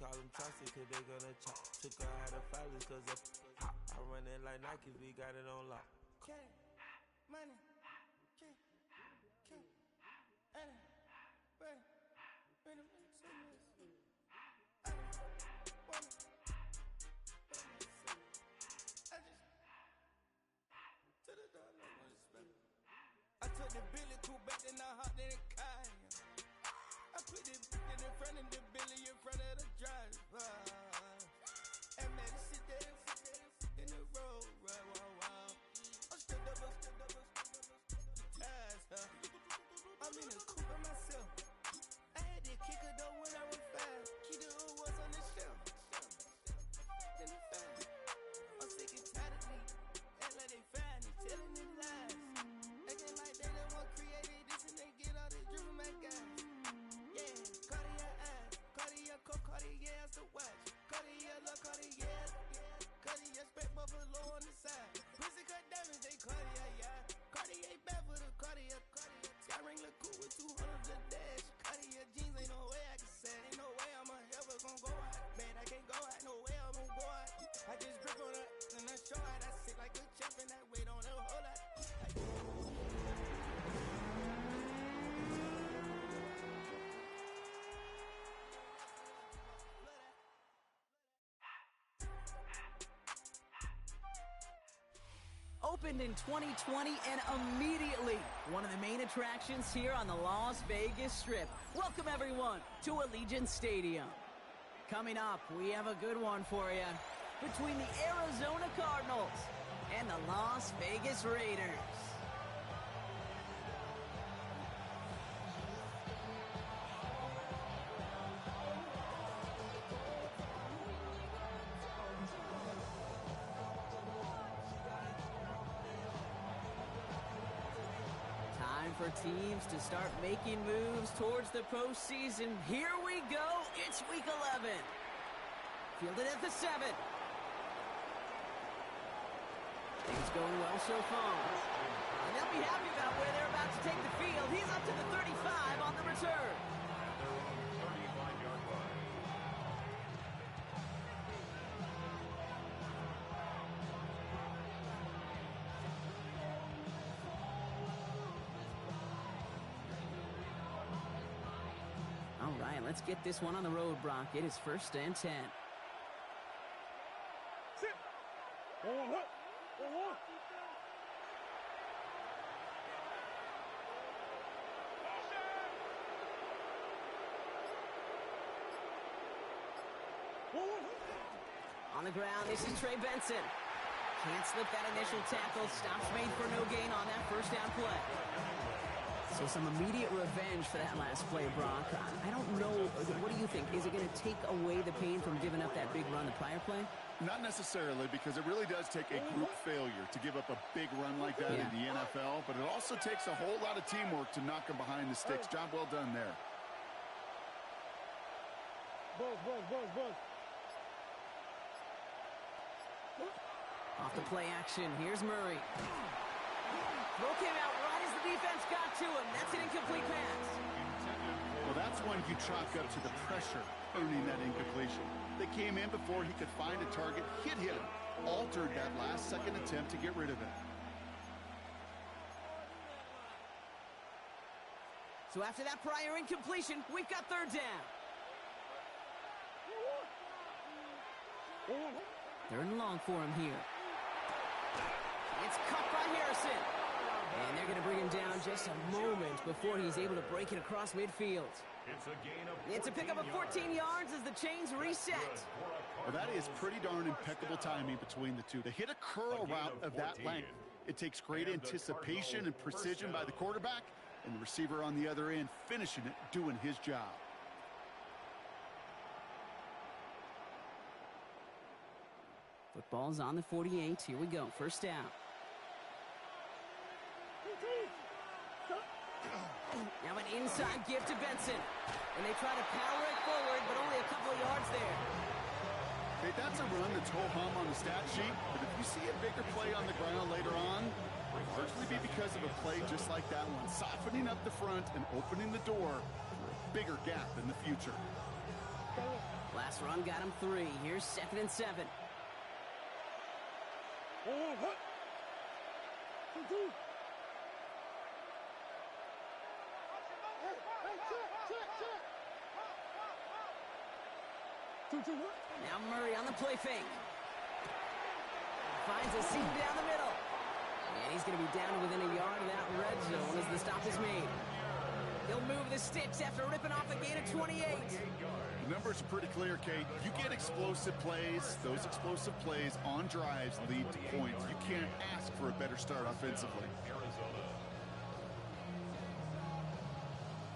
call them Chauncey, cause they gonna chop. Took her out of filers, cause I run it like Nike, we got it on lock. Okay, money, okay, money, money, money, I took the Billy coupe back, then I hopped in the Cayenne. I put the in front of the Billy in front of the driver. And man, sit there in the road, wow. I'm still double, ties, huh? I'm in the coupe by myself. I had to kick her though when I was fast. Keep the old ones on the shelf. Then the fast. I'm sick and tired of me. Act like they find it, telling them lies. Acting like they the one created this and they get all this driven my guys. Yeah, Cartier eyes, Cartier coat, Cartier as the watch. Cartier love, Cartier, Cartier spec buffalo on the side. Pussy cut diamonds, they Cartier, yeah. Cartier bad for the Cartier. Sky ring look cool with 200 a dash. Cartier jeans, ain't no way I can say. Ain't no way I'm ever gonna go out. Man, I can't go out, no way I'm gonna go out. I just grip on her and I show out. I sit like a champ and I wait on her whole lot. Opened in 2020 and immediately one of the main attractions here on the Las Vegas Strip. Welcome everyone to Allegiant Stadium. Coming up, we have a good one for you between the Arizona Cardinals and the Las Vegas Raiders. Time for teams to start making moves towards the postseason. Here we go. It's week 11. Fielded at the 7. Things going well so far. And they'll be happy about where they're about to take the field. He's up to the 35 on the return. Their own 35-yard line. All right, let's get this one on the road, Brock. It is 1st and 10. Sit. On the ground, this is Trey Benson. Can't slip that initial tackle. Stops made for no gain on that first down play. So some immediate revenge for that last play, Brock. I don't know. What do you think? Is it going to take away the pain from giving up that big run the prior play? Not necessarily, because it really does take a group failure to give up a big run like that in the NFL, but it also takes a whole lot of teamwork to knock them behind the sticks. Job well done there. Buzz. Off the play action, here's Murray. Throw came out right as the defense got to him. That's an incomplete pass. Well, that's one you chalk up to the pressure earning that incompletion. They came in before he could find a target, hit him, altered that last-second attempt to get rid of it. So after that prior incompletion, we've got 3rd down. 3rd and long for him here. It's caught by Harrison. And they're going to bring him down just a moment before he's able to break it across midfield. It's a pickup of 14 yards as the chains reset. Well, that is pretty darn impeccable timing between the two. To hit a curl route of that length, it takes great anticipation and precision by the quarterback, and the receiver on the other end finishing it, doing his job. Football's on the 48. Here we go. 1st down. Now an inside give to Benson. And they try to power it forward, but only a couple of yards there. Okay, that's a run that's ho-hum on the stat sheet, but if you see a bigger play on the ground later on, it'll largely be because of a play just like that one, softening up the front and opening the door for a bigger gap in the future. Last run got him 3. Here's 2nd and 7. Now Murray on the play fake. Finds a seam down the middle. And he's going to be down to within a yard of that red zone as the stop is made. He'll move the sticks after ripping off a gain of 28. The numbers are pretty clear, Kate. You get explosive plays. Those explosive plays on drives lead to points. You can't ask for a better start offensively.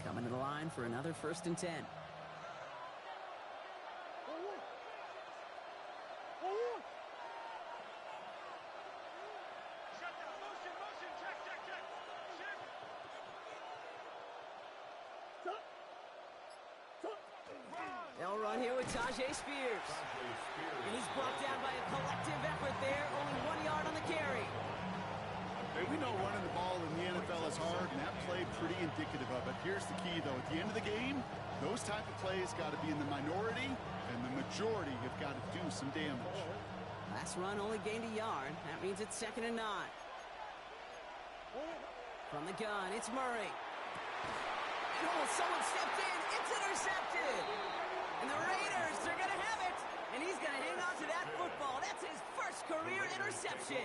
Coming to the line for another 1st and 10. They'll run here with Tajay Spears. And he's brought down by a collective effort there. Only 1 yard on the carry. Hey, we know running the ball in the NFL is hard, and that play pretty indicative of it. Here's the key, though. At the end of the game, those type of plays got to be in the minority, and the majority have got to do some damage. Last run only gained a yard. That means it's 2nd and 9. From the gun, it's Murray. And someone stepped in. It's intercepted. And the Raiders, they're going to have it. And he's going to hang on to that football. That's his first career interception.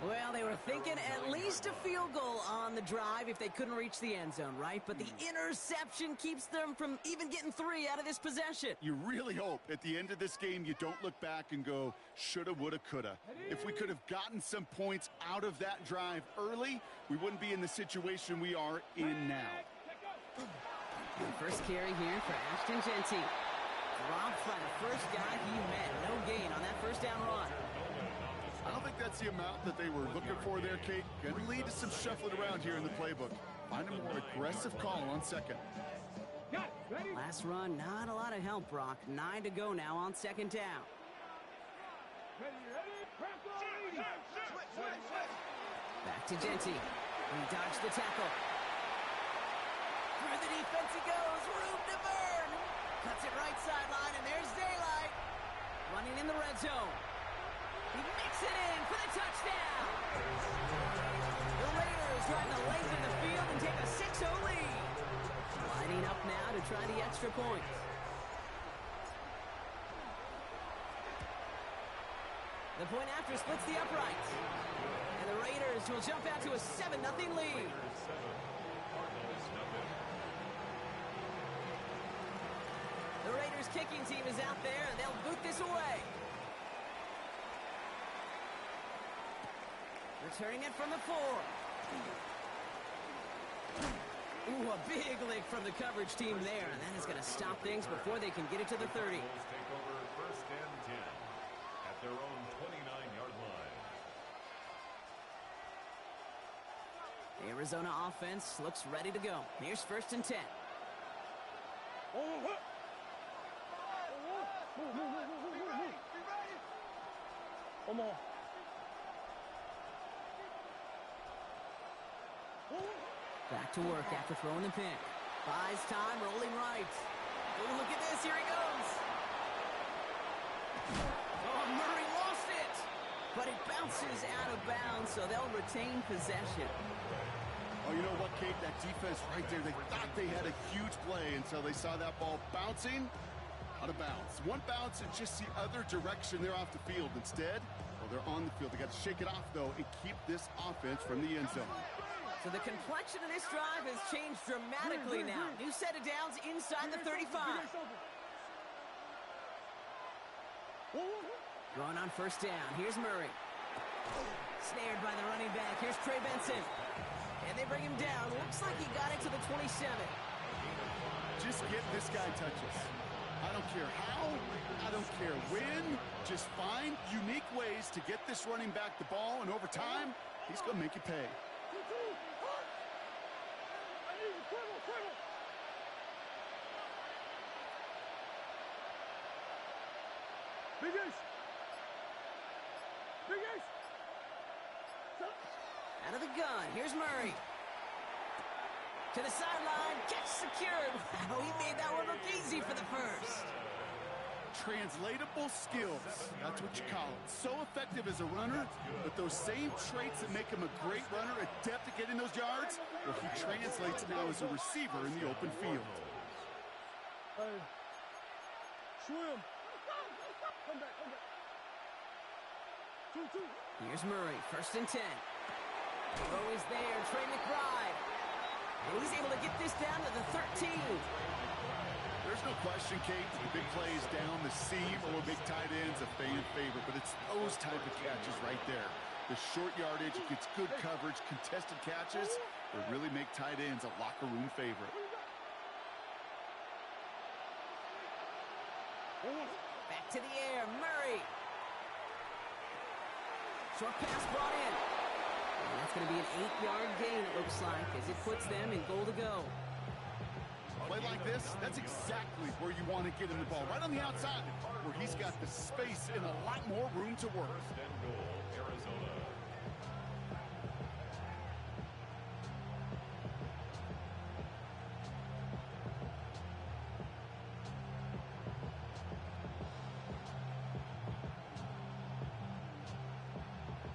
Well, they were thinking at least a field goal on the drive if they couldn't reach the end zone, right? But the interception keeps them from even getting 3 out of this possession. You really hope at the end of this game you don't look back and go, shoulda, woulda, coulda. If we could have gotten some points out of that drive early, we wouldn't be in the situation we are in now. The first carry here for Ashton Jeanty. Dropped by the first guy he met. No gain on that first down run. I don't think that's the amount that they were looking for there, Kate. Going to lead to some shuffling around here in the playbook. Find a more aggressive call on 2nd. Last run, not a lot of help, Brock. 9 to go now on 2nd down. Back to Jeanty. He dodged the tackle. Through the defense he goes. Room to burn. Cuts it right sideline, and there's daylight. Running in the red zone. He makes it in for the touchdown. The Raiders drive the length of the field and take a 6-0 lead. Lining up now to try the extra point. The point after splits the uprights. And the Raiders will jump out to a 7-0 lead. The Raiders kicking team is out there, and they'll boot this away. Returning it from the 4. Ooh, a big lick from the coverage team there, and that is going to stop things before they can get it to the 30. Take over 1st and 10 at their own 29-yard line. The Arizona offense looks ready to go. Here's 1st and 10. Back to work after throwing the pick. Buys time, rolling right. Oh, look at this. Here he goes. Oh, Murray lost it. But it bounces out of bounds, so they'll retain possession. Oh, you know what, Kate? That defense right there, they thought they had a huge play until they saw that ball bouncing out of bounds. One bounce and just the other direction, they're off the field. Instead, well, they're on the field. They got to shake it off, though, and keep this offense from the end zone. So the complexion of this drive has changed dramatically now. New set of downs inside the 35. Going on 1st down. Here's Murray. Snared by the running back. Here's Trey Benson. And they bring him down. Looks like he got it to the 27. Just get this guy touches. I don't care how. I don't care when. Just find unique ways to get this running back the ball, and over time, he's going to make you pay. Out of the gun, here's Murray. To the sideline, catch secured. Wow, he made that one look easy for the first. Untranslatable skills. That's what you call it. So effective as a runner, but those same traits that make him a great runner, adept at getting those yards, well, he translates now as a receiver in the open field. Hey. Swim. Come back. Two. Here's Murray, 1st and 10. Throw is there, Trey McBride. And he's able to get this down to the 13. There's no question, Kate, the big plays down the seam or big tight ends, a fan favorite, but it's those type of catches right there. The short yardage, it gets good coverage, contested catches, that really make tight ends a locker room favorite. Back to the air, Murray. Short pass brought in. And that's going to be an 8-yard gain, it looks like, as it puts them in goal to go. Play like this, that's exactly where you want to get in the ball, right on the outside, where he's got the space and a lot more room to work. 1st and goal, Arizona.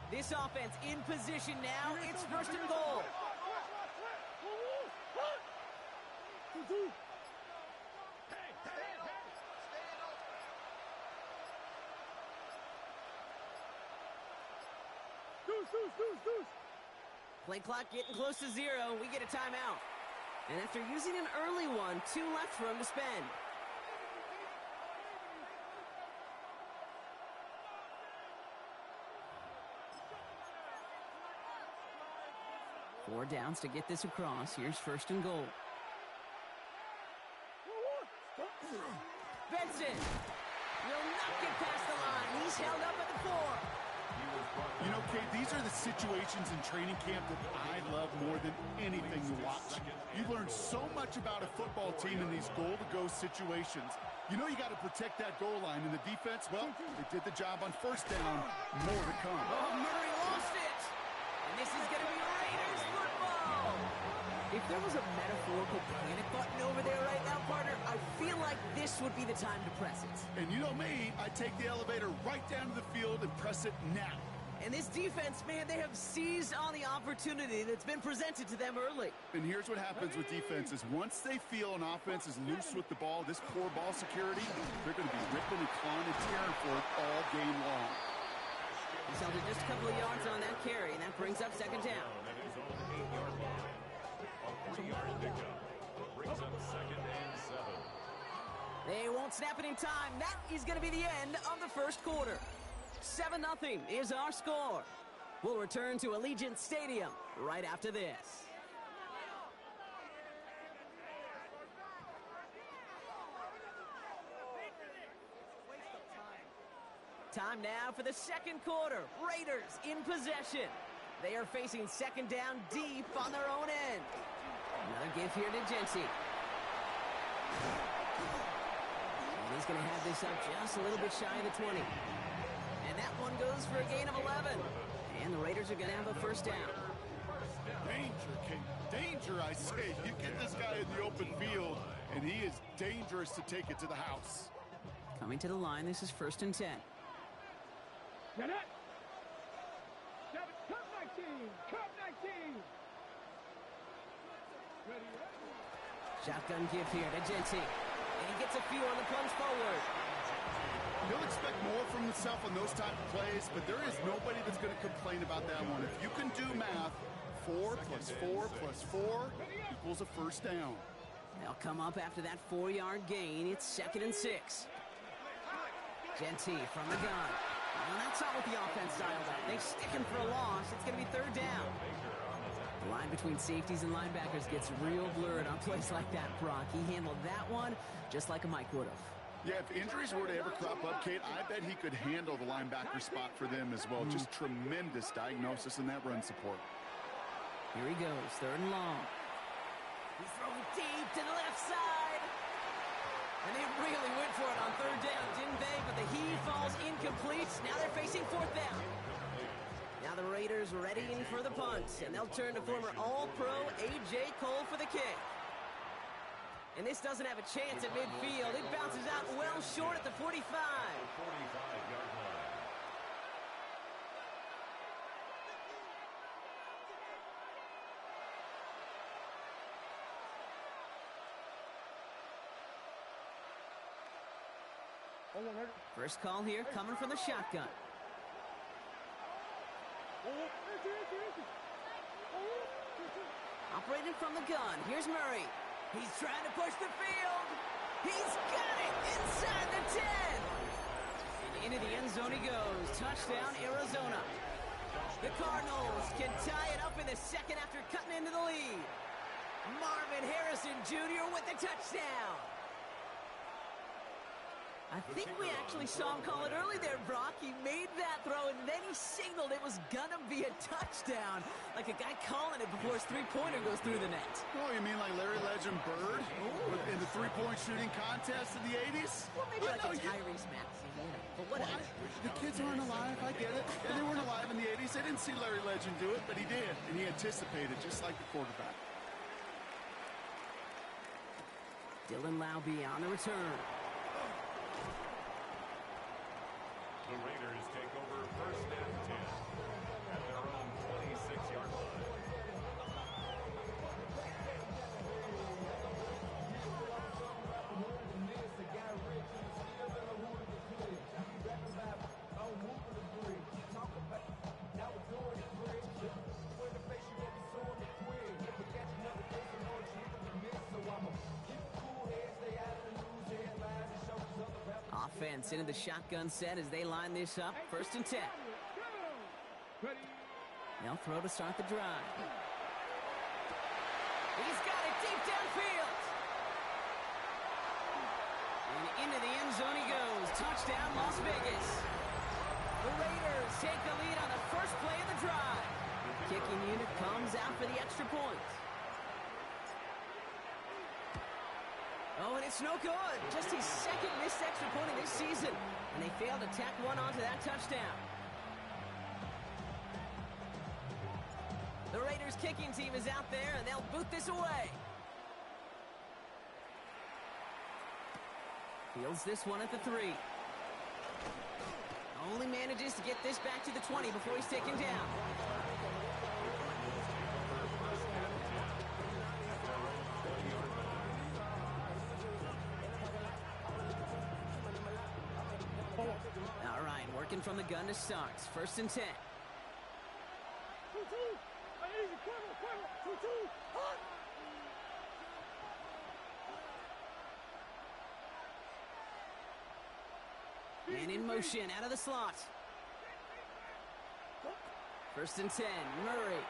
This offense in position now. It's 1st and goal. Deuce. Play clock getting close to 0. We get a timeout. And after using an early one, 2 left for him to spend. Four downs to get this across. Here's 1st and goal. Benson will not get past the line. He's held up at the 4. You know, Kate, these are the situations in training camp that I love more than anything to watch. You learn so much about a football team in these goal-to-go situations. You know you got to protect that goal line, and the defense, well, they did the job on 1st down. More to come. Oh, Murray lost it. And this is going to be Raiders football. If there was a metaphorical panic button over there right now, partner, I feel like this would be the time to press it. And you know me, I take the elevator right down to the field and press it now. And this defense, man, they have seized on the opportunity that's been presented to them early. And here's what happens with defenses. Once they feel an offense is loose with the ball, this poor ball security, they're going to be ripping and clawing and tearing for it all game long. He's held it just a couple of yards on that carry, and that brings up 2nd down. At his own 8-yard line. A 3-yard pickup. Brings up 2nd and 7. They won't snap it in time. That is going to be the end of the 1st quarter. 7-0 is our score. We'll return to Allegiant Stadium right after this. Time now for the 2nd quarter. Raiders in possession. They are facing 2nd down deep on their own end. Another give here to Genty. And he's going to have this up just a little bit shy of the 20. And that one goes for a gain of 11. And the Raiders are going to have a 1st down. Danger, King. Danger, I say. You get this guy in the open field, and he is dangerous to take it to the house. Coming to the line, this is 1st and 10. Get it. Cut 19. Cut 19. Ready. Shotgun give here to Genty. And he gets a few on the plunge forward. He'll expect more from himself on those type of plays, but there is nobody that's going to complain about that one. If you can do math, 4 plus 4 plus 4 equals a 1st down. They'll come up after that 4-yard gain. It's 2nd and 6. Genty from the gun. Well, that's not what the offense dialed up. They stick him for a loss. It's going to be 3rd down. The line between safeties and linebackers gets real blurred on plays like that, Brock. He handled that one just like a Mike would have. Yeah, if injuries were to ever crop up, Kate, I bet he could handle the linebacker spot for them as well. Just tremendous diagnosis in that run support. Here he goes, 3rd and long. He's throwing deep to the left side. And they really went for it on 3rd down, didn't they? But the heave falls incomplete. Now they're facing 4th down. Now the Raiders readying for the punt. And they'll turn to former All-Pro A.J. Cole for the kick. And this doesn't have a chance at midfield. It bounces out well short at the 45. 45-yard line. First call here coming from the shotgun. Operating from the gun. Here's Murray. He's trying to push the field. He's got it inside the 10. And into the end zone he goes. Touchdown, Arizona. The Cardinals can tie it up in the second after cutting into the lead. Marvin Harrison Jr. with the touchdown. I think we actually saw him call it early there, Brock. He made that throw, and then he signaled it was going to be a touchdown. Like a guy calling it before his three-pointer goes through the net. Oh, you mean like Larry Legend Bird in the three-point shooting contest in the 80s? Well, maybe like a Tyrese Maxey, but whatever. The kids aren't alive, I get it. And they weren't alive in the 80s. They didn't see Larry Legend do it, but he did. And he anticipated, just like the quarterback. Dylan Laube on the return. The Raiders take over first and 10 at their own 26-yard line. Offense into the shotgun set as they line this up. First and 10. They'll throw to start the drive. He's got it deep downfield. And into the end zone he goes. Touchdown, Las Vegas. The Raiders take the lead on the first play of the drive. Kicking unit comes out for the extra point. Oh, and it's no good. Just his second missed extra point of this season. And they failed to tack one onto that touchdown. The Raiders kicking team is out there, and they'll boot this away. Fields this one at the 3. Only manages to get this back to the 20 before he's taken down. All right, working from the gun to start. First and 10. And in motion, out of the slot. First and 10, Murray.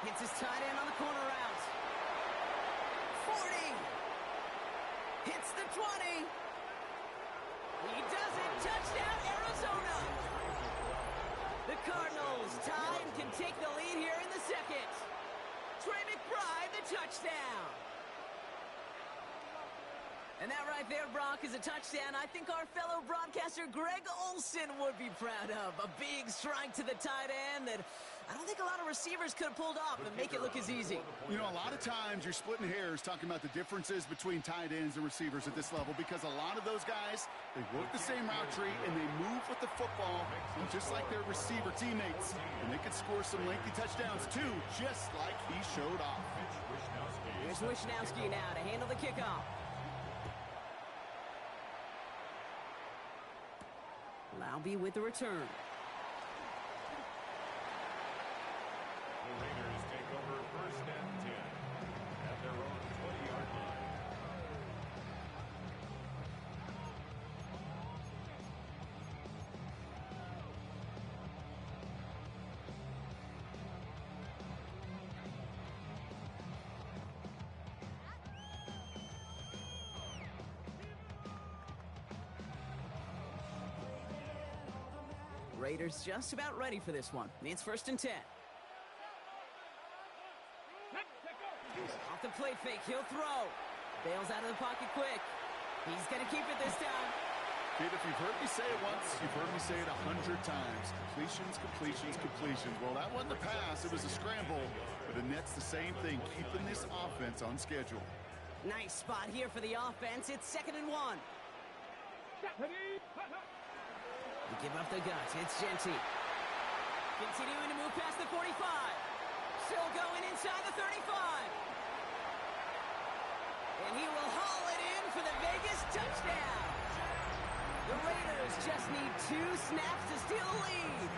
Hits his tight end on the corner route. 40. Hits the 20. He does it. Touchdown, Arizona. The Cardinals tie and can take the lead here in the second. Trey McBride, the touchdown. And that right there, Brock, is a touchdown I think our fellow broadcaster Greg Olsen would be proud of. A big strike to the tight end that I don't think a lot of receivers could have pulled off and make it look as easy. You know, a lot of times you're splitting hairs talking about the differences between tight ends and receivers at this level because a lot of those guys, they work the same route tree and they move with the football just like their receiver teammates. And they can score some lengthy touchdowns too, just like he showed off. Here's Wishnowski now to handle the kickoff. Laube with the return. The Raiders take over first and 10 at their own 20-yard line. Raiders just about ready for this one. It's first and 10. Off the play fake, he'll throw. Bails out of the pocket quick. He's going to keep it this time. Kid, if you've heard me say it once, you've heard me say it 100 times. Completions, completions, completions. Well, that wasn't a pass. It was a scramble. But the Nets, the same thing, keeping this offense on schedule. Nice spot here for the offense. It's 2nd and 1. They give up the guts. It's Genty. Continuing to move past the 45. Still going inside the 35. And he will haul it in for the Vegas touchdown. The Raiders just need 2 snaps to steal the lead.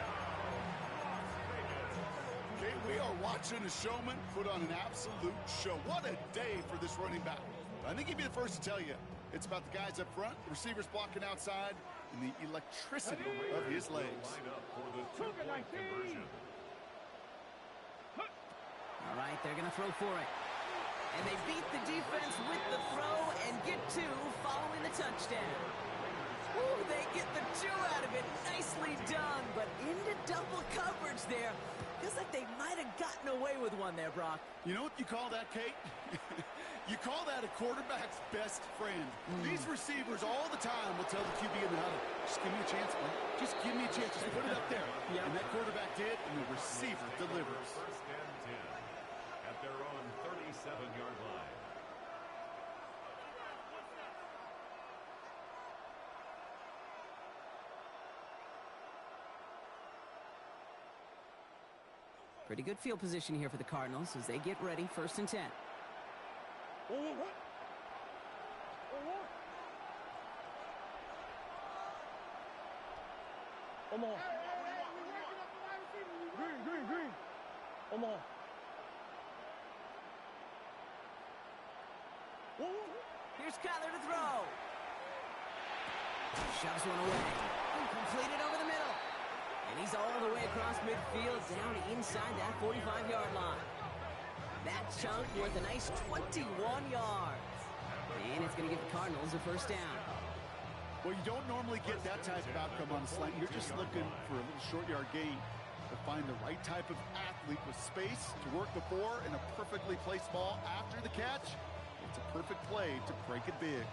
Okay, we are watching a showman put on an absolute show. What a day for this running back. I think he'd be the first to tell you it's about the guys up front, the receivers blocking outside, and the electricity of his legs. For the 2-point conversion. All right, they're going to throw for it. And they beat the defense with the throw and get 2 following the touchdown. Ooh, they get the 2 out of it. Nicely done, but into double coverage there. Feels like they might have gotten away with one there, Brock. You know what you call that, Kate? You call that a quarterback's best friend. These receivers all the time will tell the QB in the huddle, just give me a chance, man. Just give me a chance. Just put it up there. Yep. And that quarterback did, and the receiver delivers. 1st and 10 at their own 37-yard line. Pretty good field position here for the Cardinals as they get ready. 1st and 10. Omaha. Green. Omaha. Here's Kyler to throw. Shoves one away. Completed over the middle. And he's all the way across midfield down inside that 45-yard line. That chunk worth a nice 21 yards. And it's going to give the Cardinals a 1st down. Well, you don't normally get that type of outcome on a slant. You're just looking for a little short yard gain. To find the right type of athlete with space to work before and a perfectly placed ball after the catch. It's a perfect play to break it big.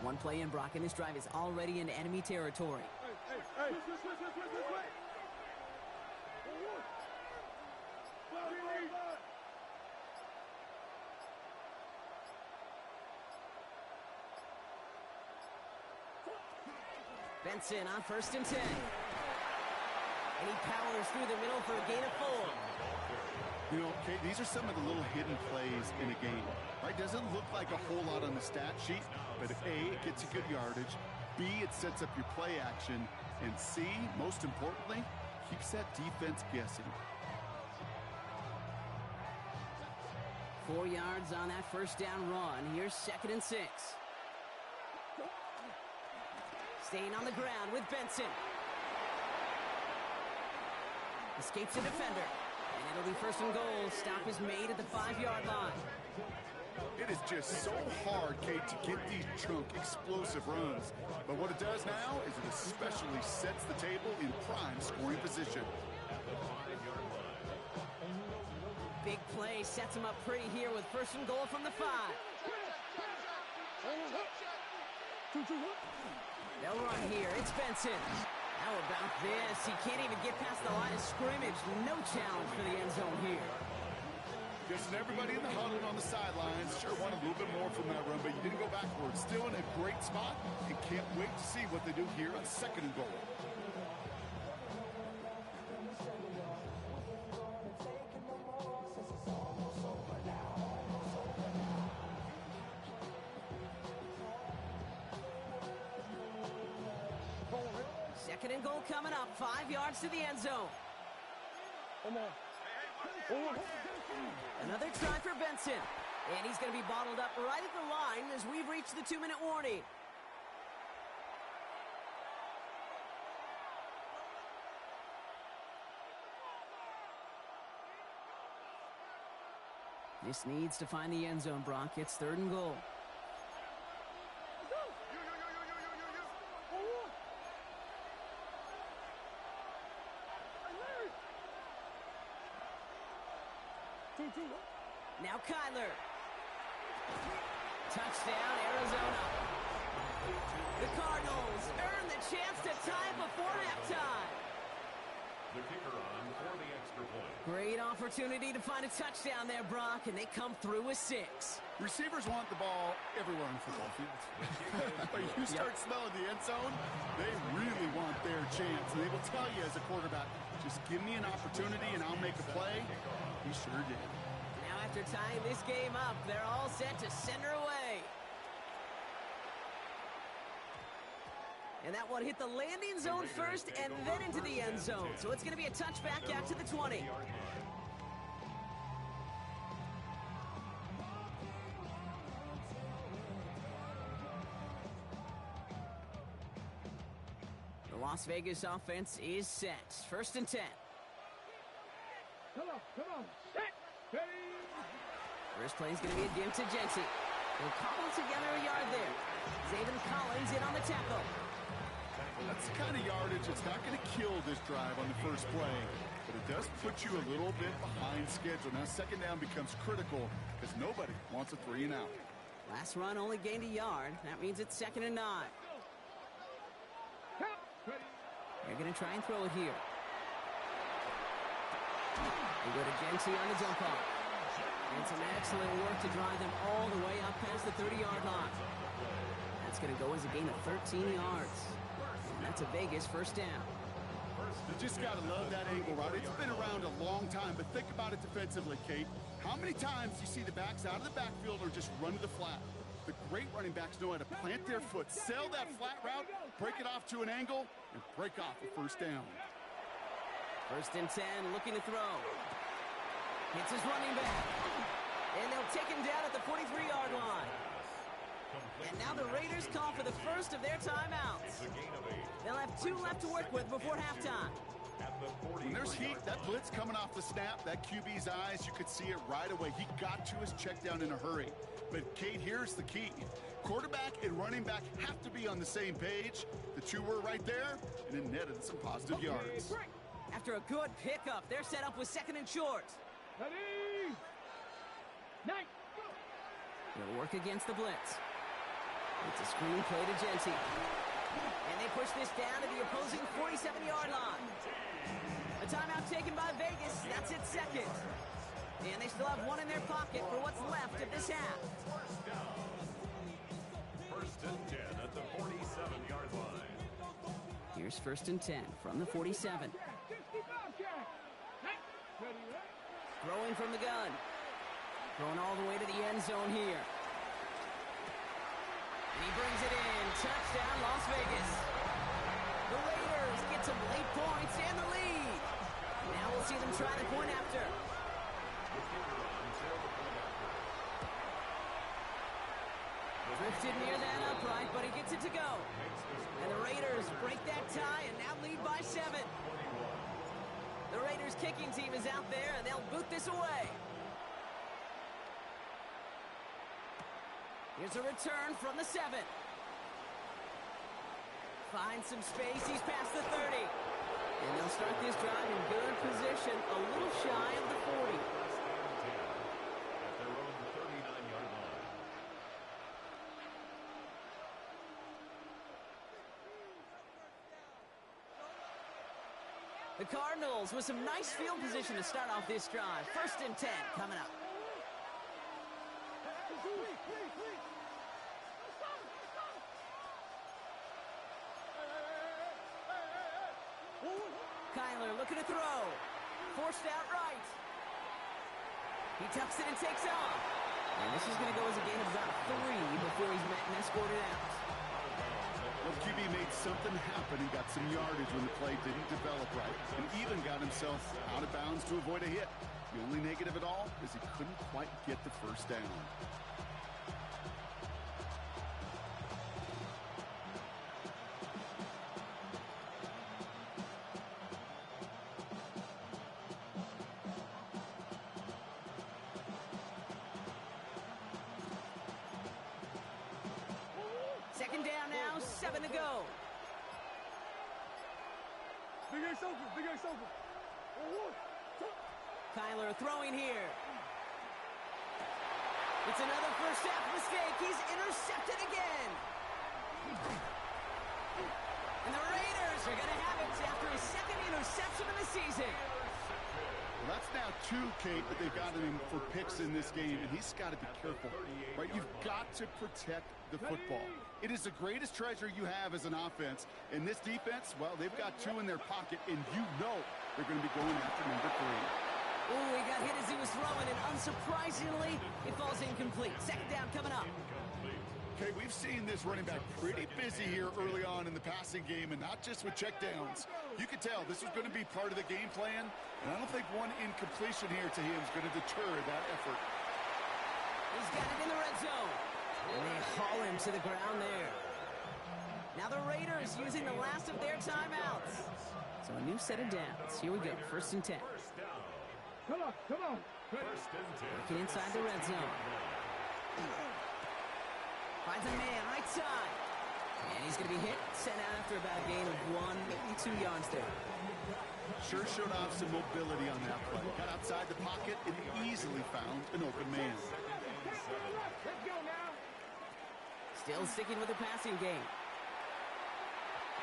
One play in, Brock, and this drive is already into enemy territory. Hey. Benson on 1st and 10. And he powers through the middle for a gain of 4. You know, Kate, these are some of the little hidden plays in a game, right? Doesn't look like a whole lot on the stat sheet, but A, it gets you good yardage, B, it sets up your play action, and C, most importantly, keeps that defense guessing. 4 yards on that 1st down run. Here's 2nd and 6. Staying on the ground with Benson. Escapes a defender. And it'll be 1st and goal. Stop is made at the 5-yard line. It is just so hard, Kate, to get these chunk, explosive runs. But what it does now is it especially sets the table in prime scoring position. Big play sets him up pretty here with 1st and goal from the 5. They'll run here. It's Benson. How about this? He can't even get past the line of scrimmage. No challenge for the end zone here. Just everybody in the huddle and on the sidelines sure want a little bit more from that run, but you didn't go backwards. Still in a great spot and can't wait to see what they do here on 2nd and goal. Second and goal coming up. 5 yards to the end zone. Another try for Benson. And he's going to be bottled up right at the line as we've reached the 2-minute warning. This needs to find the end zone, Brock. It's 3rd and goal. Now Kyler. Touchdown, Arizona. The Cardinals earn the chance to tie it before halftime. The kicker on for the extra point. Great opportunity to find a touchdown there, Brock, and they come through with 6. Receivers want the ball everywhere on football fields. But you start smelling the end zone, they really want their chance. And they will tell you as a quarterback, just give me an opportunity and I'll make a play. He sure did. Now after tying this game up, they're all set to send her away. And that one hit the landing zone first and then into the end zone. So it's going to be a touchback out to the 20. The Las Vegas offense is set. 1st and 10. Come on. Set. Ready. First play is going to be a give to Jency. They'll cobble together a yard there. Zaven Collins in on the tackle. That's the kind of yardage that's not going to kill this drive on the first play, but it does put you a little bit behind schedule. Now second down becomes critical because nobody wants a 3 and out. Last run only gained a yard. That means it's 2nd and 9. They're going to try and throw it here. They go to Jency on the dump off. And some excellent work to drive them all the way up past the 30-yard line. That's going to go as a gain of 13 yards. And that's a Vegas first down. You just got to love that angle, right? It's been around a long time, but think about it defensively, Kate. How many times do you see the backs out of the backfield or just run to the flat? The great running backs know how to plant their foot, sell that flat route, break it off to an angle, and break off a first down. 1st and 10, looking to throw. Hits his running back. And they'll take him down at the 43-yard line. And now the Raiders call for the first of their timeouts. They'll have 2 left to work with before halftime. When there's heat, that blitz coming off the snap, that QB's eyes, you could see it right away. He got to his check down in a hurry. But, Kate, here's the key. Quarterback and running back have to be on the same page. The 2 were right there, and it netted some positive yards. After a good pickup, they're set up with 2nd and short. Ready. Night. They'll work against the blitz. It's a screen play to Jency. And they push this down to the opposing 47-yard line. A timeout taken by Vegas. That's its 2nd. And they still have 1 in their pocket for what's left of this half. 1st and 10 at the 47-yard line. Here's 1st and 10 from the 47. Throwing from the gun. Throwing all the way to the end zone here. And he brings it in. Touchdown, Las Vegas. The Raiders get some late points and the lead. Now we'll see them try the point after. Drifted near that upright, but he gets it to go. And the Raiders break that tie and now lead by 7. The Raiders kicking team is out there, and they'll boot this away. Here's a return from the 7. Finds some space. He's past the 30. And they'll start this drive in good position, a little shy of the 40. At their own 39-yard line. The Cardinals with some nice field position to start off this drive. 1st and 10 coming up. Kyler looking to throw. Forced out right. He tucks it and takes off. And this is going to go as a gain of about 3 before he's met and escorted out. Well, QB made something happen and got some yardage when the play didn't develop right, and even got himself out of bounds to avoid a hit. The only negative at all is he couldn't quite get the first down. Second down now, 7 to go. Big Ace open. Big Ace open. Kyler throwing here. It's another first half mistake. He's intercepted again. And the Raiders are going to have it after his second interception of the season. Well, that's now 2, Kate, that they've got him for picks in this game, and he's got to be careful, right? You've got to protect the football. It is the greatest treasure you have as an offense. And this defense, well, they've got 2 in their pocket, and you know they're going to be going after number 3. Ooh, he got hit as he was throwing, and unsurprisingly, it falls incomplete. Second down coming up. Okay, we've seen this running back pretty busy here early on in the passing game, and not just with checkdowns. You could tell this was going to be part of the game plan, and I don't think one incompletion here to him is going to deter that effort. He's got it in the red zone. And they haul him to the ground there. Now the Raiders using the last of their timeouts. So a new set of downs. Here we go, 1st and 10. Come on, come on. Working inside the red zone. Finds a man, right side. And he's going to be hit, sent out after about a gain of 1, maybe 2 yards there. Sure showed off some mobility on that play. Got outside the pocket and easily found an open man. Let's go now. Still sticking with the passing game.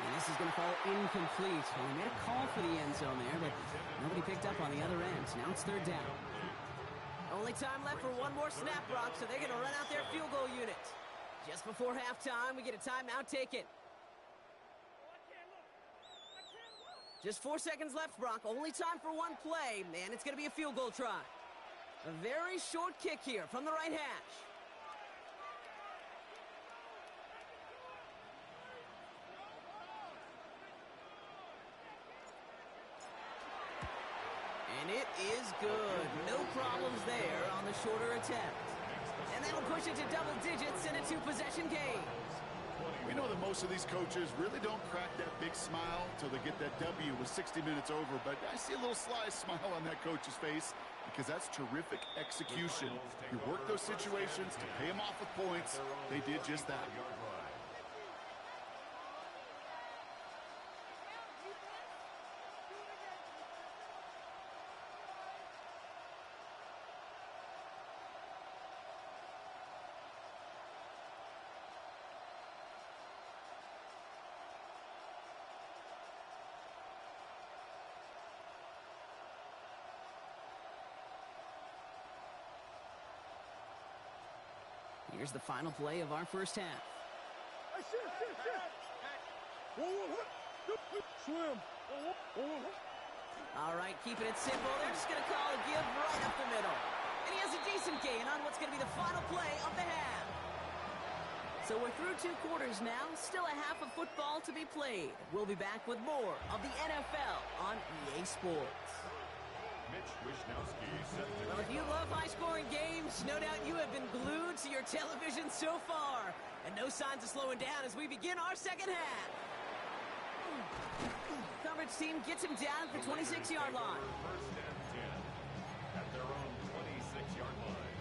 And this is going to fall incomplete. Well, he made a call for the end zone there, but nobody picked up on the other end. Now it's 3rd down. Only time left for one more snap, Brock, so they're going to run out their field goal unit. Just before halftime, we get a timeout taken. Just 4 seconds left, Brock. Only time for one play, and it's going to be a field goal try. A very short kick here from the right hash. And it is good. No problems there on the shorter attempt. And that'll push it to double digits in a 2-possession game. We know that most of these coaches really don't crack that big smile till they get that W with 60 minutes over, but I see a little sly smile on that coach's face because that's terrific execution. You work those situations to pay them off with points. They did just that. Here's the final play of our first half. Swim. All right, keeping it simple. They're just going to call a give right up the middle. And he has a decent gain on what's going to be the final play of the half. So we're through 2 quarters now. Still a half of football to be played. We'll be back with more of the NFL on EA Sports. Mitch Wishnowsky set to Well, if you love high-scoring games, no doubt you have been glued to your television so far. And no signs of slowing down as we begin our second half. Coverage team gets him down at the 26-yard line. 1st and 10 at their own 26-yard line.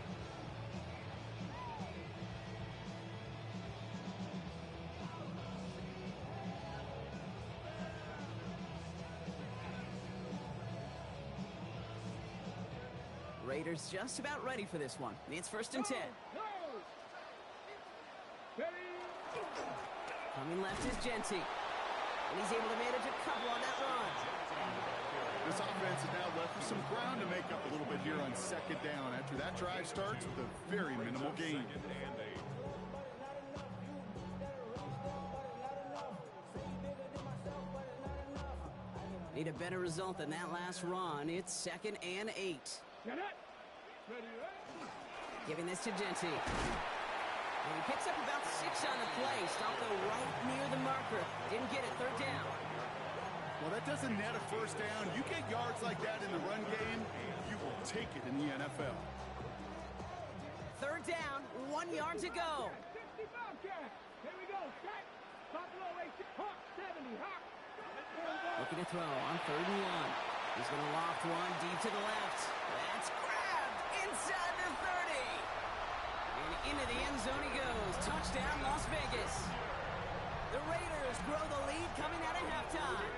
Raiders just about ready for this one. It's 1st and 10. Coming left is Genty. And he's able to manage a couple on that run. This offense is now left with some ground to make up a little bit here on 2nd down after that drive starts with a very minimal gain. 2nd and 8. Need a better result than that last run. It's 2nd and 8. Giving this to Genty. And he picks up about 6 on the play. Stopped though right near the marker. Didn't get it. 3rd down. Well, that doesn't net a 1st down. You get yards like that in the run game, you will take it in the NFL. 3rd down, 1 yard to go. Here we go. Buffalo 70. Looking to throw on 3rd and 1. He's going to loft one deep to the left. That's grabbed inside the 30. And into the end zone he goes. Touchdown, Las Vegas. The Raiders grow the lead coming out of halftime.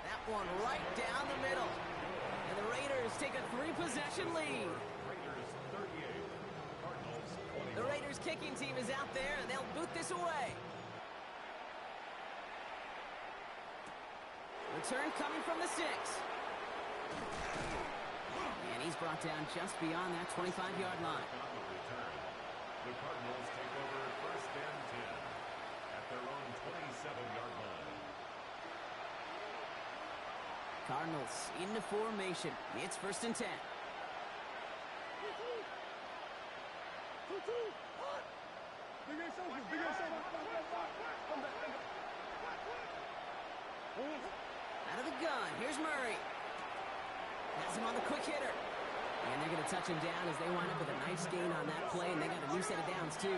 That one right down the middle. And the Raiders take a 3-possession lead. Raiders 38, Cardinals 20. Panthers kicking team is out there, and they'll boot this away. Return coming from the 6. And he's brought down just beyond that 25-yard line. The Cardinals take over first and 10 at their own 27-yard line. Cardinals into formation. It's first and 10. Out of the gun, here's Murray. Has him on the quick hitter. And they're going to touch him down as they wind up with a nice gain on that play, and they got a new set of downs, too.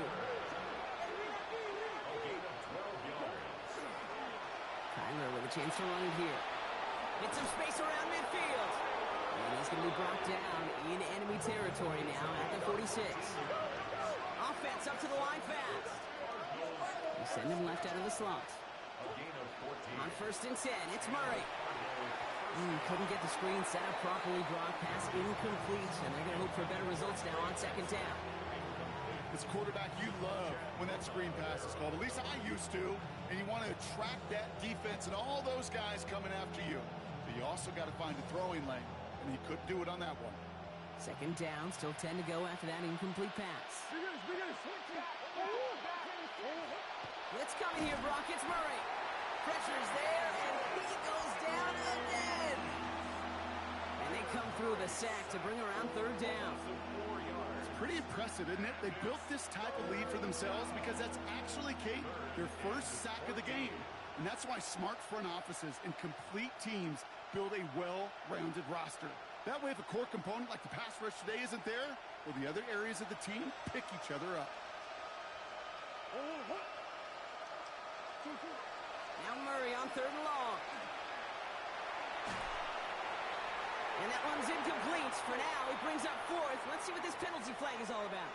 Kyler with a chance to run it here. Get some space around midfield. And he's going to be brought down in enemy territory now at the 46. Offense up to the line fast. They send him left out of the slot. On first and 10, it's Murray. Couldn't get the screen set up properly. Brock pass incomplete, and they're going to hope for better results now on second down. As a quarterback, you love when that screen pass is called. At least I used to. And you want to attract that defense and all those guys coming after you. But you also got to find a throwing lane, and he couldn't do it on that one. Second down, still 10 to go after that incomplete pass. Blitz coming here, Brock. It's Murray. Pressure's there, and he goes down again. And they come through the sack to bring around third down. It's pretty impressive, isn't it? They built this type of lead for themselves because that's actually, Kate, their first sack of the game. And that's why smart front offices and complete teams build a well-rounded roster. That way, if a core component like the pass rush today isn't there, well, the other areas of the team pick each other up. Now Murray on third and long. And that one's incomplete. For now, it brings up fourth. Let's see what this penalty flag is all about.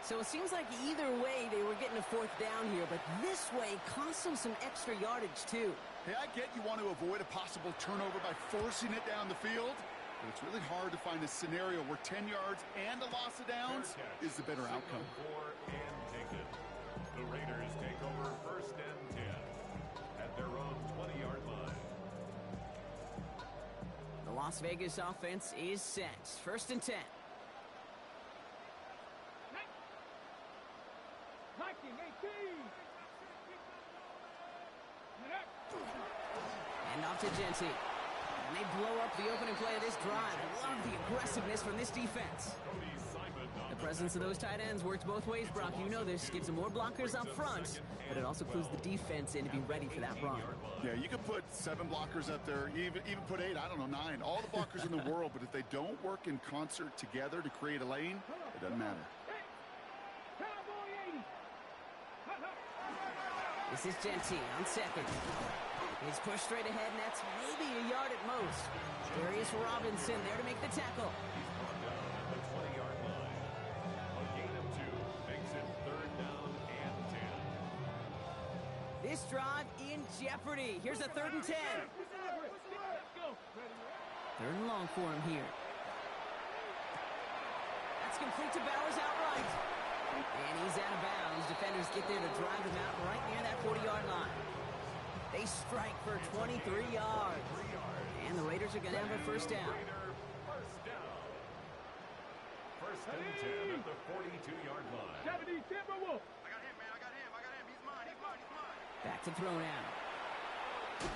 So it seems like either way they were getting a fourth down here, but this way cost them some extra yardage too. Hey, I get you want to avoid a possible turnover by forcing it down the field, but it's really hard to find a scenario where 10 yards and a loss of downs is the better outcome. The Raiders take over first and 10 at their own 20-yard line. The Las Vegas offense is set. First and 10. And off to Genty. And they blow up the opening play of this drive. Love the aggressiveness from this defense. The presence of those tight ends works both ways, Brock. You know this. Gives them more blockers up front, but it also clues the defense in to be ready for that run. Yeah, you could put 7 blockers up there, even put 8, I don't know, 9. All the blockers in the world, but if they don't work in concert together to create a lane, it doesn't matter. This is Genty on second. He's pushed straight ahead, and that's maybe a yard at most. Darius Robinson there to make the tackle. This drive in jeopardy. Here's a third and 10. Third and long for him here. That's complete to Bowers outright. And he's out of bounds. Defenders get there to drive him out right near that 40-yard line. They strike for 23 yards. And the Raiders are going to have a first down. First and 10 at the 42-yard line. 70 Timberwolves. Back to throw now.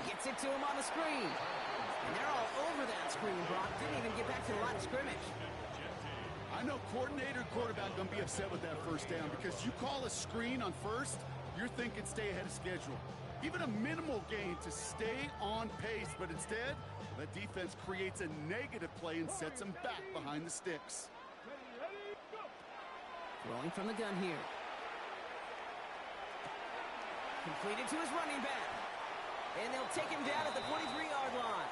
Gets it to him on the screen. And they're all over that screen, Brock. Didn't even get back to the line of scrimmage. I know coordinator and quarterback going to be upset with that first down because you call a screen on first, you're thinking stay ahead of schedule. Even a minimal gain to stay on pace, but instead, that defense creates a negative play and sets them back behind the sticks. Throwing from the gun here. Completed to his running back. And they'll take him down at the 43-yard line.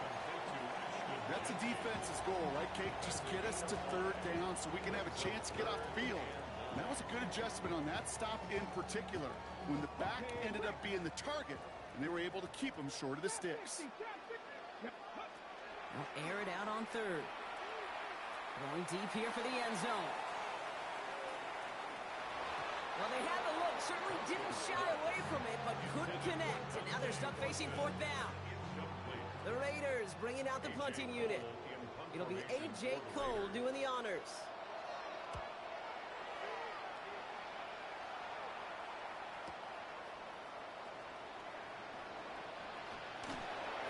That's a defense's goal, right, Kate? Just get us to third down so we can have a chance to get off the field. And that was a good adjustment on that stop in particular, when the back ended up being the target, and they were able to keep him short of the sticks. They'll air it out on third. Going deep here for the end zone. Well, they had the look, certainly didn't shy away from it, but couldn't connect. And now they're stuck facing fourth down. The Raiders bringing out the punting unit. It'll be A.J. Cole doing the honors.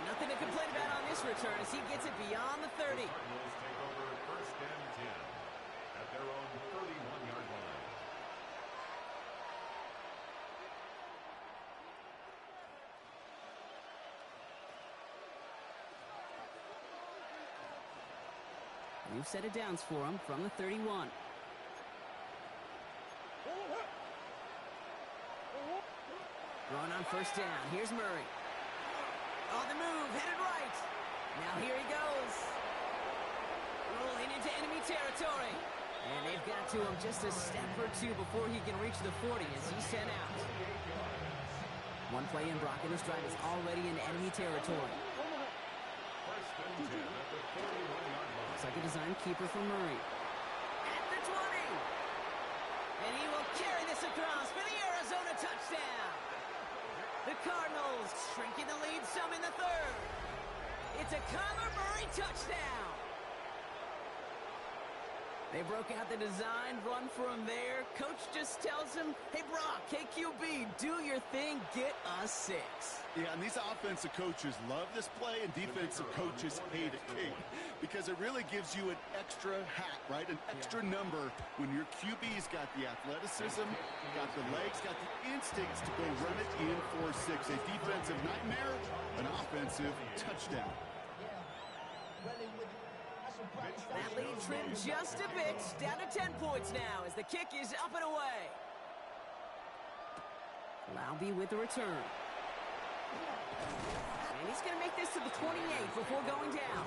Nothing to complain about on this return as he gets it beyond the 30. Cardinals take over first and 10 at their own 31-yard line. New set of downs for him from the 31. Throwing on first down. Here's Murray. On the move, headed right. Now here he goes. Rolling into enemy territory. And they've got to him just a step or two before he can reach the 40 as he's sent out. One play in, Brock, and this drive is already in enemy territory. First and 10 at the 41-yard line. Looks like a design keeper for Murray. At the 20. And he will carry this across for the Arizona touchdown. The Cardinals shrinking the lead some in the third. It's a Kyler Murray touchdown. They broke out the design run for him there. Coach just tells him, hey, Brock, KQB, do your thing, get us 6. Yeah, and these offensive coaches love this play, and defensive coaches hate it, Kate, because it really gives you an extra hat, right? An extra number when your QB's got the athleticism, got the legs, got the instincts to go run it in for 6. A defensive nightmare, an offensive touchdown. That lead trimmed just a bit, down to 10 points now as the kick is up and away. Laube with the return. And he's going to make this to the 28 before going down.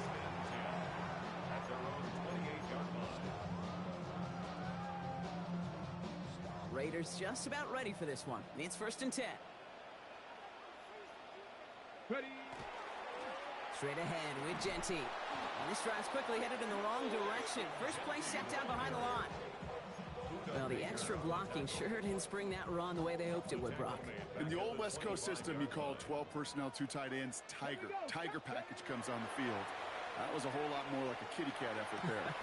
At their own 28-yard line. Raiders just about ready for this one. It's first and 10. Ready. Straight ahead with Genty. And this drive's quickly headed in the wrong direction. First play set down behind the line. Well, the extra blocking sure didn't spring that run the way they hoped it would, Brock. In the old West Coast system, you call 12 personnel, 2 tight ends, Tiger. Tiger package comes on the field. That was a whole lot more like a kitty cat effort there.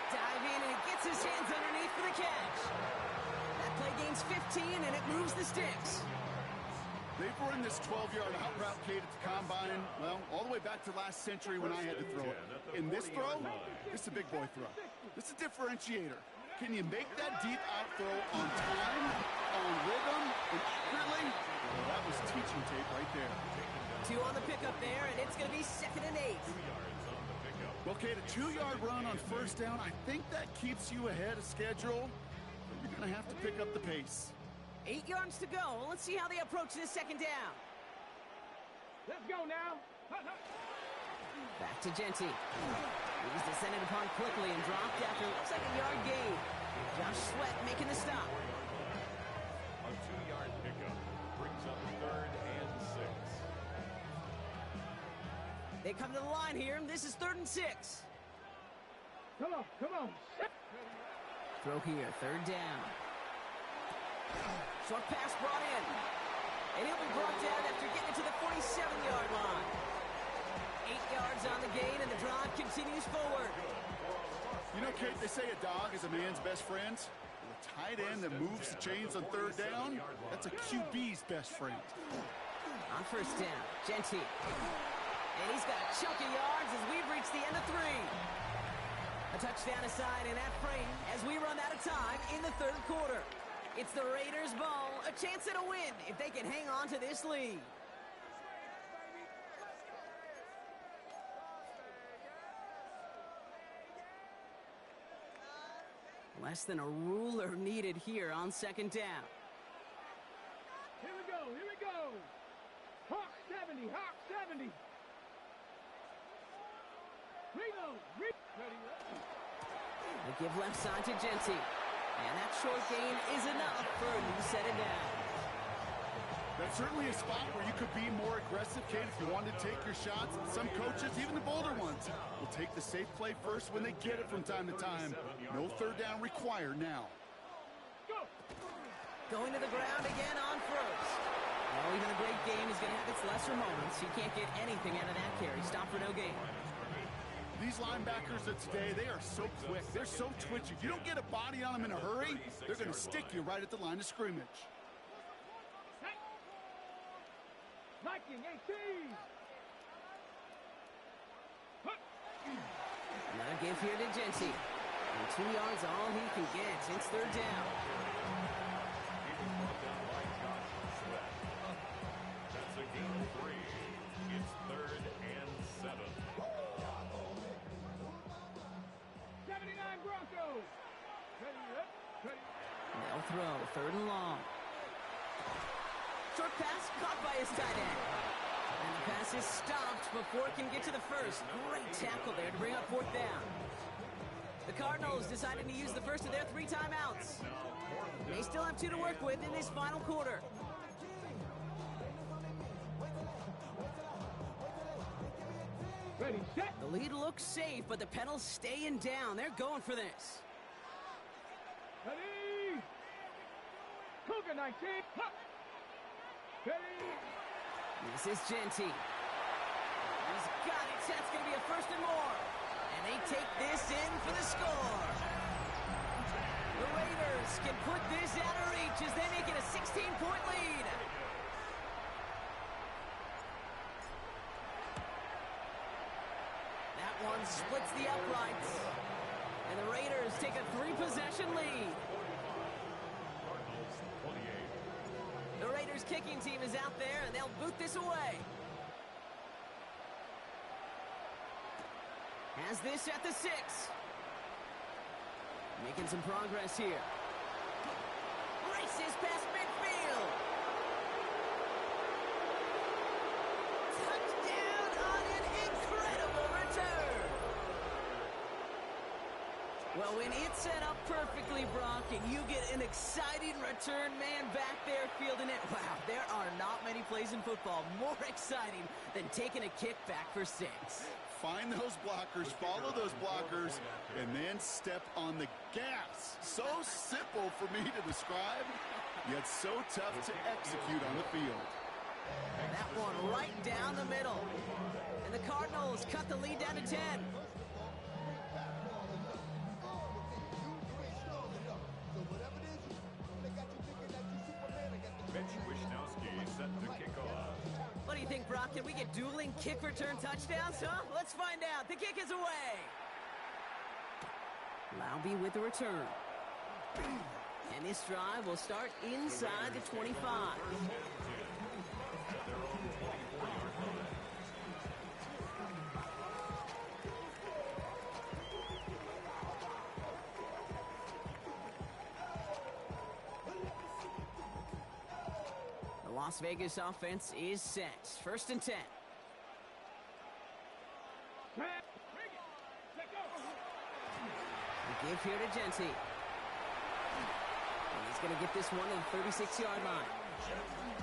Dive in and it gets his hands underneath for the catch. That play gains 15 and it moves the sticks. They've run this 12-yard out route, Kate, at the combine, well, all the way back to last century when I had to throw it. In this throw, it's a big boy throw. It's a differentiator. Can you make that deep out throw on time, on rhythm, and accurately? Well, that was teaching tape right there. 2 on the pickup there, and it's going to be second and 8. Well, Kate, a 2-yard run on first down, I think that keeps you ahead of schedule. You're going to have to pick up the pace. 8 yards to go. Let's see how they approach this second down. Let's go now. Back to Genty. He's descended upon quickly and dropped after looks like a yard gain. Josh Sweat making the stop. A 2-yard pickup brings up third and 6. They come to the line here. This is third and 6. Come on, come on. Throw here, third down. Short pass brought in. And he'll be brought down after getting it to the 47-yard line. 8 yards on the gain, and the drive continues forward. You know, Kate, they say a dog is a man's best friend. Well, a tight end that moves the chains on third down, that's a QB's best friend. On first down, Genty. And he's got a chunk of yards as we've reached the end of 3. A touchdown aside in that frame as we run out of time in the third quarter. It's the Raiders' ball, a chance at a win if they can hang on to this lead. Less than a ruler needed here on second down. Here we go, here we go. Hawk 70, Hawk 70. Reload, ready. They give left side to Genty. And that short gain is enough for a new set of downs. That's certainly a spot where you could be more aggressive, Kate, if you wanted to take your shots. Some coaches, even the bolder ones, will take the safe play first when they get it from time to time. No third down required now. Go. Going to the ground again on first. Well, even the great game is going to have its lesser moments. He can't get anything out of that carry. Stop for no gain. These linebackers of today, they are so quick. They're so twitchy. If you don't get a body on them in a hurry, they're going to stick you right at the line of scrimmage. Viking 18. Another give here to Genty. And 2 yards all he can get. It's third down. That's a gain of 3. It's 3rd and 7. 79 Broncos. Ready up. Ready. They'll throw. Third and long. Short pass caught by his tight end. And the pass is stopped before it can get to the first. Great tackle there to bring up fourth down. The Cardinals decided to use the first of their 3 timeouts. They still have 2 to work with in this final quarter. Ready, set. The lead looks safe, but the Penals staying down. They're going for this. Ready. Cougar 19. Huh. Ready. This is Genty. He's got it. That's going to be a first and more. And they take this in for the score. The Raiders can put this out of reach as they make it a 16-point lead. That one splits the uprights. And the Raiders take a 3-possession lead. The Raiders kicking team is out there, and they'll boot this away. Has this at the 6. Making some progress here. Races past midfield. Touchdown on an incredible return. Well, when it's set up perfectly, Brock, and you get an exciting return man back there fielding it, wow, there are not many plays in football more exciting than taking a kick back for 6. Find those blockers, follow those blockers, and then step on the gas. So simple for me to describe, yet so tough to execute on the field. That one right down the middle. And the Cardinals cut the lead down to 10. Mitch Wishnowsky set to kick off. What do you think, Brock? Can we get dueling kick return touchdowns, huh? Let's find out. The kick is away. Laube with the return. And this drive will start inside the 25. The Las Vegas offense is set. First and 10. The give here to Genty. And he's going to get this one to the 36-yard line.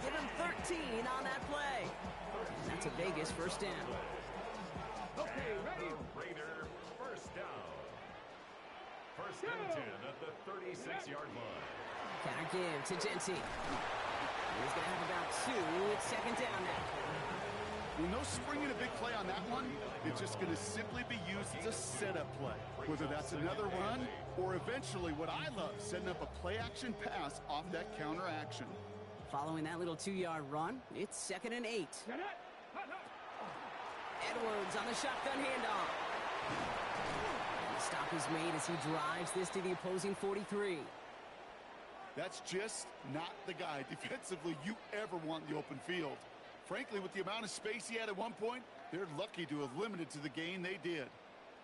Give him 13 on that play. And that's a Vegas first down. Okay, ready. Raider first down. First and 10 at the 36-yard line. Counter give to Genty. He's going to have about 2. It's second down now. With no spring in a big play on that one, it's just going to simply be used as a setup play. Whether that's another run or eventually what I love, setting up a play-action pass off that counter action. Following that little 2-yard run, it's second and 8. Edwards on the shotgun handoff. And the stop is made as he drives this to the opposing 43. That's just not the guy defensively you ever want in the open field. Frankly, with the amount of space he had at one point, they're lucky to have limited to the gain they did.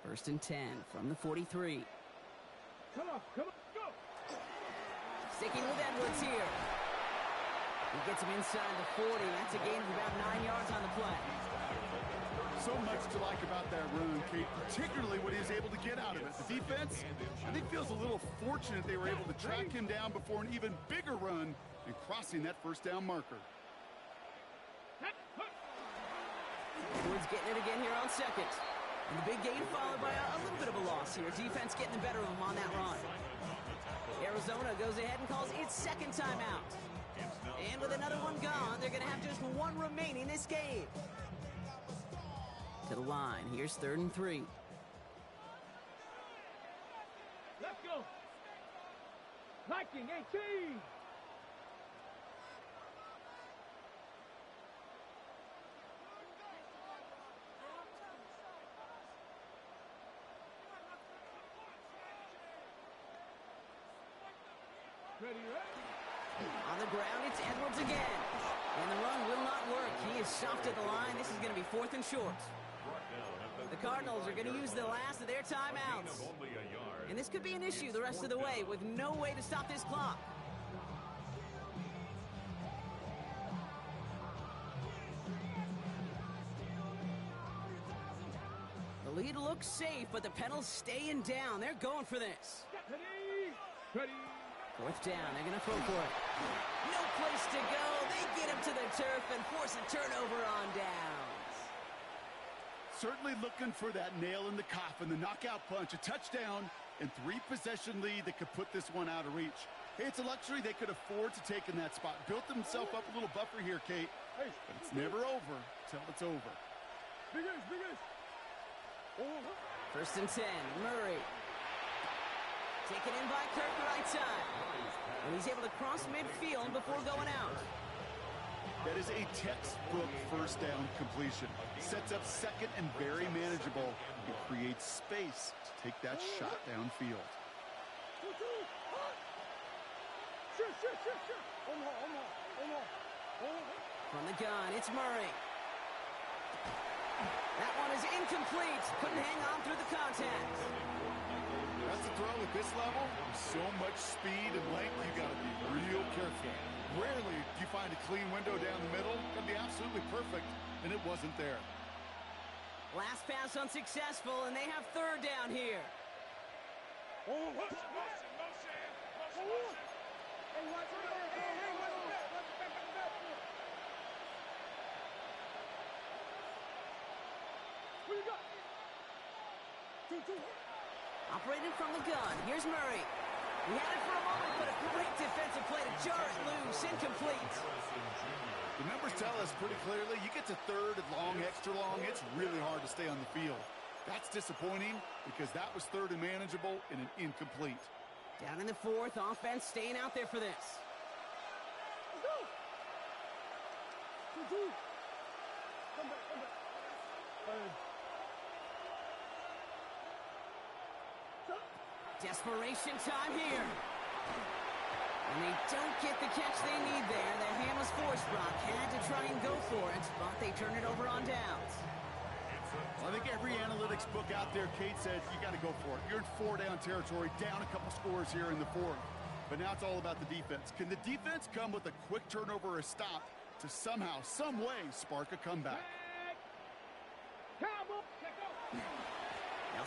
First and 10 from the 43. Come on, go. Sticking with Edwards here. He gets him inside the 40. That's a gain of about 9 yards on the play. So much to like about that run, Kate, particularly what he was able to get out of it. The defense, I think, feels a little fortunate they were able to track him down before an even bigger run and crossing that first down marker. Edwards getting it again here on second. And the big gain followed by a little bit of a loss here. Defense getting the better of him on that run. Arizona goes ahead and calls its second timeout. And with another one gone, they're going to have just one remaining this game. To the line, here's 3rd and 3. Let's go. Viking 18. Ready, ready. On the ground, it's Edwards again. And the run will not work. He is stopped at the line. This is going to be 4th and short. The Cardinals are going to use the last of their timeouts. And this could be an issue the rest of the way with no way to stop this clock. The lead looks safe, but the Penals staying down. They're going for this. Ready, ready. 4th down, they're going to throw for it. No place to go. They get him to the turf and force a turnover on downs. Certainly looking for that nail in the coffin, the knockout punch, a touchdown, and 3-possession lead that could put this one out of reach. Hey, it's a luxury they could afford to take in that spot. Built themselves up a little buffer here, Kate. But it's never over till it's over. Big ace, big ace. 1st and 10, Murray. Taken in by Kirk right side. And he's able to cross midfield before going out. That is a textbook 1st down completion. Sets up 2nd and very manageable. It creates space to take that shot downfield. From the gun, it's Murray. That one is incomplete. Couldn't hang on through the contact. That's a throw at this level. With so much speed and length, you got to be real careful. Rarely do you find a clean window down the middle. It can be absolutely perfect, and it wasn't there. Last pass unsuccessful, and they have 3rd down here. Operating from the gun, here's Murray. He had it for a moment, but a great defensive play to jar it loose, incomplete. The numbers tell us pretty clearly, you get to 3rd and long, extra long, it's really hard to stay on the field. That's disappointing because that was 3rd and manageable and an incomplete. Down in the 4th, offense staying out there for this. Come back. Desperation time here. And they don't get the catch they need there. The hand was forced. Brock had to try and go for it, but they turn it over on downs. Well, I think every analytics book out there, Kate said, you got to go for it. You're in 4-down territory, down a couple scores here in the 4th. But now it's all about the defense. Can the defense come with a quick turnover or a stop to somehow, some way, spark a comeback? They'll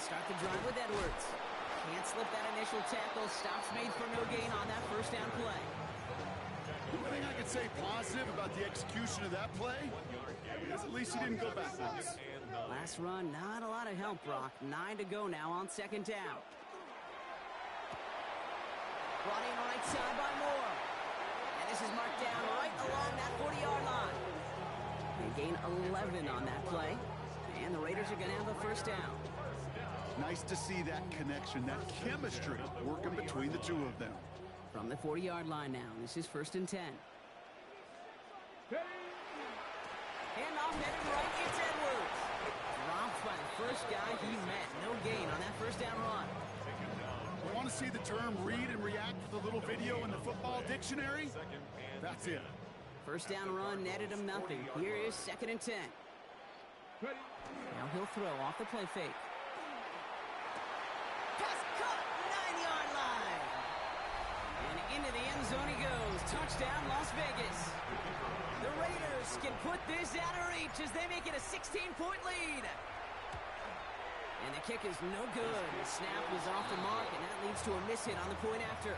start the drive with Edwards. Can't slip that initial tackle. Stops made for no gain on that 1st down play. One thing I can say positive about the execution of that play is at least he didn't go backwards. Last run, not a lot of help, Brock. 9 to go now on 2nd down. Brought in right side by Moore. And this is marked down right along that 40-yard line. They gain 11 on that play. And the Raiders are going to have a 1st down. Nice to see that connection, that chemistry working between the two of them. From the 40-yard line now, this is 1st and 10. And off headed right, it's Edwards. Dropped by the first guy he met. No gain on that 1st down run. You want to see the term read and react with a little video in the football dictionary? That's it. 1st down run netted him nothing. Here is 2nd and 10. Now he'll throw off the play fake. Pass caught, 9-yard line. And into the end zone he goes. Touchdown, Las Vegas. The Raiders can put this out of reach as they make it a 16-point lead. And the kick is no good. The snap was off the mark, and that leads to a miss hit on the point after.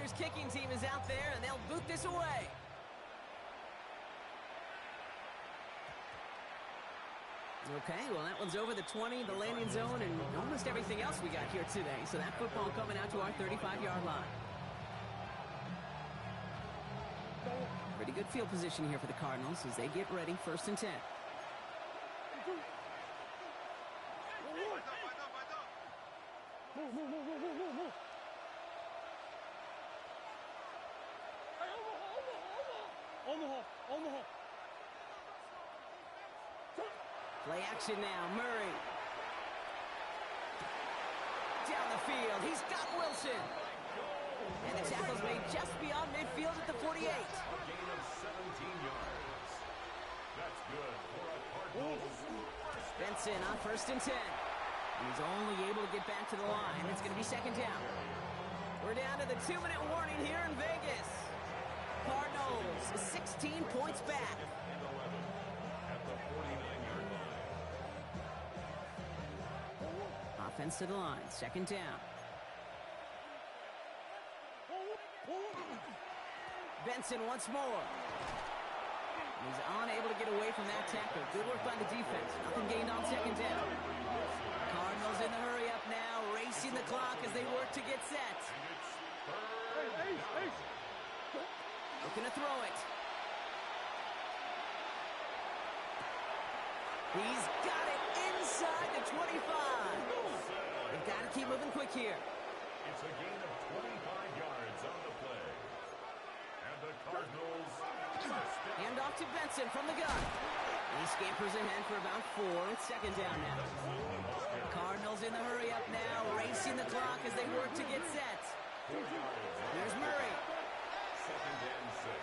Raiders kicking team is out there, and they'll boot this away. Okay, well, that one's over the 20, the landing zone, and almost everything else we got here today. So that football coming out to our 35-yard line. Pretty good field position here for the Cardinals as they get ready, 1st and 10. Play action now, Murray. Down the field, he's got Wilson. And the tackle's made just beyond midfield at the 48. A gain of 17 yards. That's good for a Cardinals. Benson on 1st and 10. And he's only able to get back to the line. It's going to be 2nd down. We're down to the 2-minute warning here in Vegas. Cardinals 16 points back. And 11 at the 49-yard line. Offense to the line, 2nd down. Benson once more. He's unable to get away from that tackle. Good work by the defense. Nothing gained on 2nd down. Cardinals in the hurry up now, racing the clock as they work to get set. Looking to throw it. He's got it inside the 25. They've got to keep moving quick here. It's a gain of 25 yards on the play. And the Cardinals Hand off to Benson from the gun. He scampers ahead for about 4. It's 2nd down now. Cardinals in the hurry up now, racing the clock as they work to get set. Here's Murray. 2nd and 6.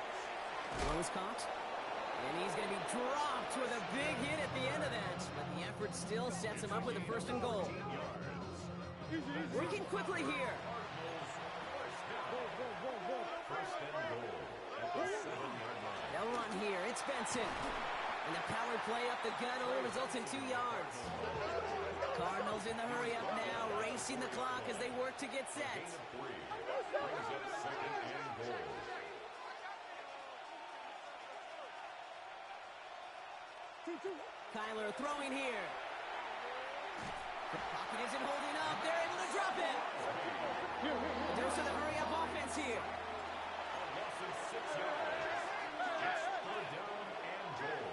Throw is caught. And he's going to be dropped with a big hit at the end of that. But the effort still sets him up with a 1st and goal. Working quickly here. First and goal at the 7-yard line. They'll run here. It's Benson. And the power play up the gut only results in 2 yards. Cardinals in the hurry up now, racing the clock as they work to get set. Gain of 3. Brings up 2nd and goal. Kyler throwing here. The pocket isn't holding up. They're able to drop it. There's the hurry up offense here. A loss of 6 yards. It's 3rd down and goal.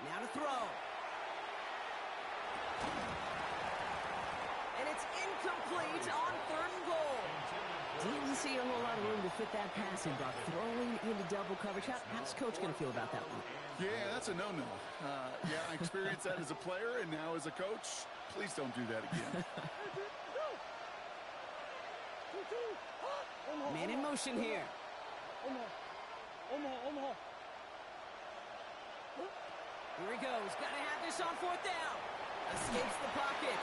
Now to throw. And it's incomplete on 3rd and goal. Didn't see a whole lot of room to fit that pass in, but throwing into double coverage. How's Coach going to feel about that one? Yeah, that's a no-no. Yeah, I experienced that as a player and now as a coach. Please don't do that again. Man in motion here. Here he goes. Got to have this on 4th down. Escapes the pocket.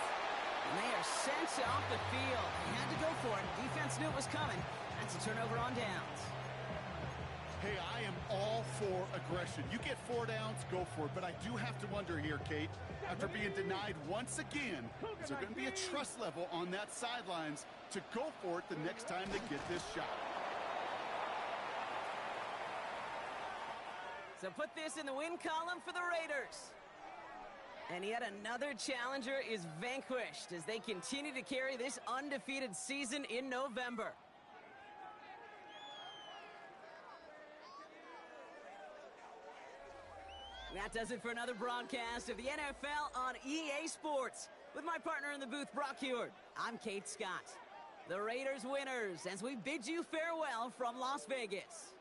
And they are sent off the field. They had to go for it. Defense knew it was coming. That's a turnover on downs. Hey, I am all for aggression. You get 4 downs, go for it. But I do have to wonder here, Kate, after being denied once again, is there going to be a trust level on that sidelines to go for it the next time they get this shot? So put this in the win column for the Raiders. And yet another challenger is vanquished as they continue to carry this undefeated season in November. That does it for another broadcast of the NFL on EA Sports. With my partner in the booth, Brock Huard, I'm Kate Scott. The Raiders winners as we bid you farewell from Las Vegas.